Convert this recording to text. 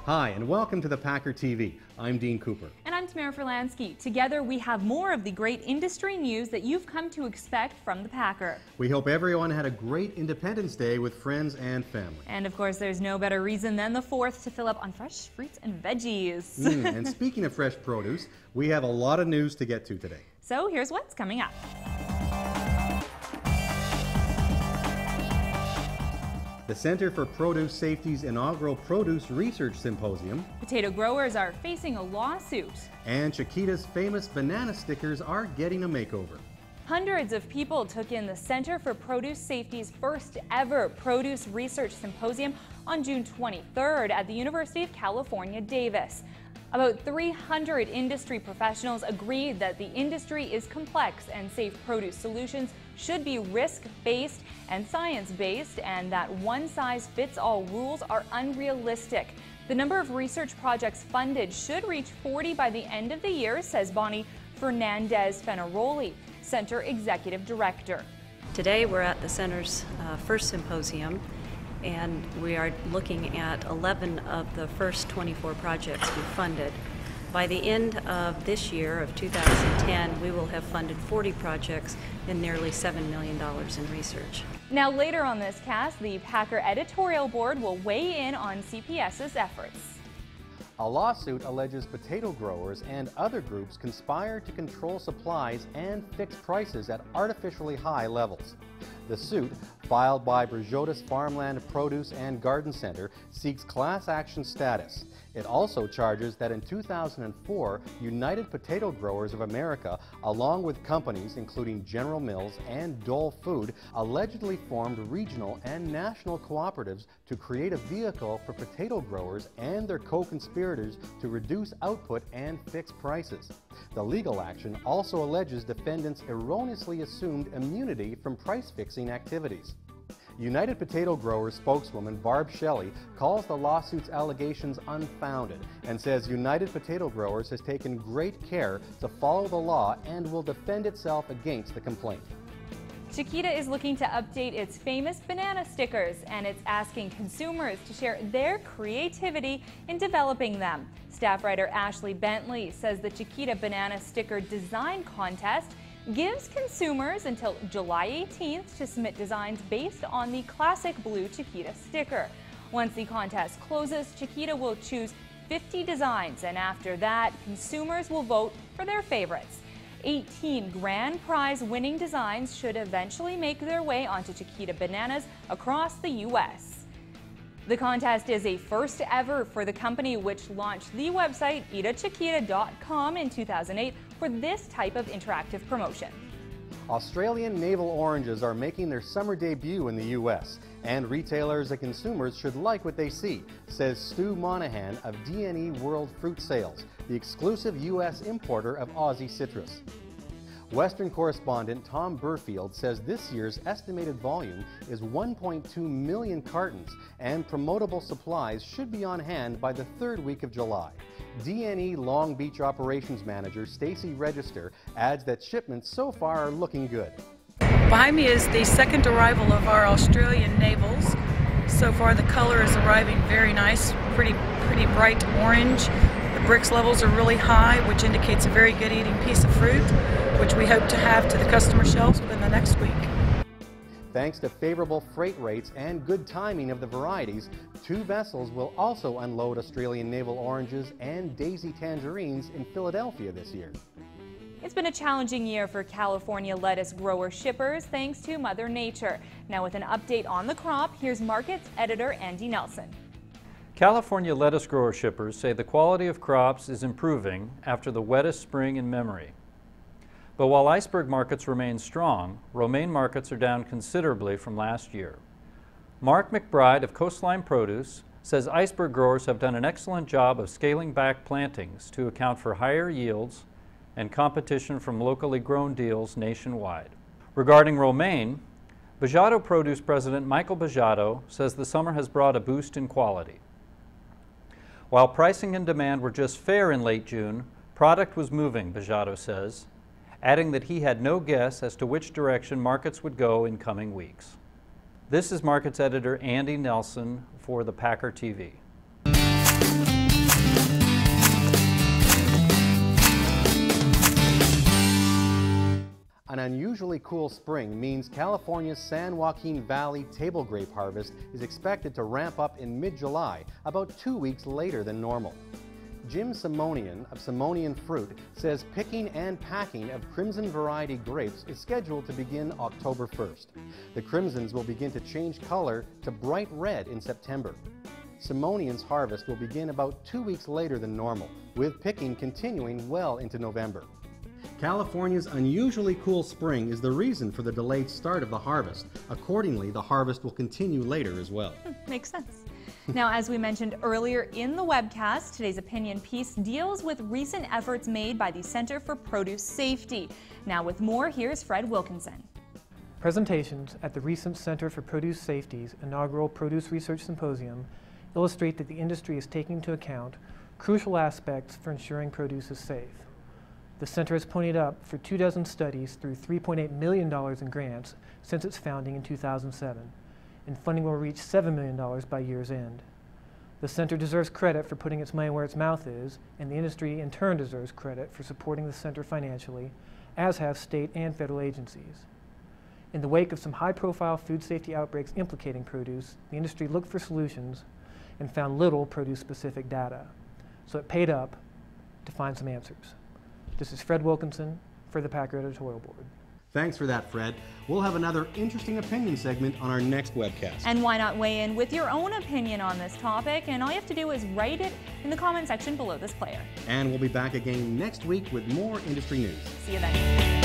Hi, and welcome to the Packer TV. I'm Dean Cooper. And I'm Tamara Furlansky. Together we have more of the great industry news that you've come to expect from the Packer. We hope everyone had a great Independence Day with friends and family. And of course, there's no better reason than the 4th to fill up on fresh fruits and veggies. And speaking of fresh produce, we have a lot of news to get to today. So here's what's coming up. The Center for Produce Safety's inaugural Produce Research Symposium. Potato growers are facing a lawsuit. And Chiquita's famous banana stickers are getting a makeover. Hundreds of people took in the Center for Produce Safety's first ever Produce Research Symposium on June 23rd at the University of California, Davis. About 300 industry professionals agreed that the industry is complex and safe produce solutions should be risk-based and science-based, and that one-size-fits-all rules are unrealistic. The number of research projects funded should reach 40 by the end of the year, says Bonnie Fernandez-Fenaroli, Center Executive Director. Today we're at the Center's first symposium, and we are looking at 11 of the first 24 projects we funded. By the end of this year, of 2010, we will have funded 40 projects and nearly $7 million in research. Now later on this cast, the Packer editorial board will weigh in on CPS's efforts. A lawsuit alleges potato growers and other groups conspire to control supplies and fix prices at artificially high levels. The suit, filed by Brzotis Farmland Produce and Garden Center, seeks class action status. It also charges that in 2004, United Potato Growers of America, along with companies including General Mills and Dole Food, allegedly formed regional and national cooperatives to create a vehicle for potato growers and their co-conspirators to reduce output and fix prices. The legal action also alleges defendants erroneously assumed immunity from price-fixing activities. United Potato Growers spokeswoman Barb Shelley calls the lawsuit's allegations unfounded and says United Potato Growers has taken great care to follow the law and will defend itself against the complaint. Chiquita is looking to update its famous banana stickers, and it's asking consumers to share their creativity in developing them. Staff writer Ashley Bentley says the Chiquita Banana Sticker Design Contest gives consumers until July 18th to submit designs based on the classic blue Chiquita sticker. Once the contest closes, Chiquita will choose 50 designs, and after that, consumers will vote for their favorites. 18 grand prize winning designs should eventually make their way onto Chiquita bananas across the U.S. The contest is a first ever for the company, which launched the website eatachiquita.com in 2008 for this type of interactive promotion. Australian navel oranges are making their summer debut in the U.S., and retailers and consumers should like what they see, says Stu Monahan of D&E World Fruit Sales, the exclusive U.S. importer of Aussie citrus. Western correspondent Tom Burfield says this year's estimated volume is 1.2 million cartons, and promotable supplies should be on hand by the 3rd week of July. D&E Long Beach Operations Manager Stacy Register adds that shipments so far are looking good. Behind me is the second arrival of our Australian navels. So far the color is arriving very nice, pretty bright orange. The Brix levels are really high, which indicates a very good eating piece of fruit, which we hope to have to the customer shelves within the next week. Thanks to favorable freight rates and good timing of the varieties, 2 vessels will also unload Australian navel oranges and daisy tangerines in Philadelphia this year. It's been a challenging year for California lettuce grower shippers thanks to Mother Nature. Now with an update on the crop, here's Markets editor Andy Nelson. California lettuce grower shippers say the quality of crops is improving after the wettest spring in memory. But while iceberg markets remain strong, romaine markets are down considerably from last year. Mark McBride of Coastline Produce says iceberg growers have done an excellent job of scaling back plantings to account for higher yields and competition from locally grown deals nationwide. Regarding romaine, Bajado Produce President Michael Bajado says the summer has brought a boost in quality. While pricing and demand were just fair in late June, product was moving, Bajado says, adding that he had no guess as to which direction markets would go in coming weeks. This is Markets editor Andy Nelson for the Packer TV. An unusually cool spring means California's San Joaquin Valley table grape harvest is expected to ramp up in mid-July, about 2 weeks later than normal. Jim Simonian of Simonian Fruit says picking and packing of crimson variety grapes is scheduled to begin October 1st. The crimsons will begin to change color to bright red in September. Simonian's harvest will begin about 2 weeks later than normal, with picking continuing well into November. California's unusually cool spring is the reason for the delayed start of the harvest. Accordingly, the harvest will continue later as well. Makes sense. Now, as we mentioned earlier in the webcast, today's opinion piece deals with recent efforts made by the Center for Produce Safety. Now, with more, here's Fred Wilkinson. Presentations at the recent Center for Produce Safety's inaugural Produce Research Symposium illustrate that the industry is taking into account crucial aspects for ensuring produce is safe. The center has ponied up for 24 studies through $3.8 million in grants since its founding in 2007, and funding will reach $7 million by year's end. The center deserves credit for putting its money where its mouth is, and the industry in turn deserves credit for supporting the center financially, as have state and federal agencies. In the wake of some high-profile food safety outbreaks implicating produce, the industry looked for solutions and found little produce-specific data, so it paid up to find some answers. This is Fred Wilkinson for the Packer Editorial Board. Thanks for that, Fred. We'll have another interesting opinion segment on our next webcast. And why not weigh in with your own opinion on this topic? And all you have to do is write it in the comment section below this player. And we'll be back again next week with more industry news. See you then.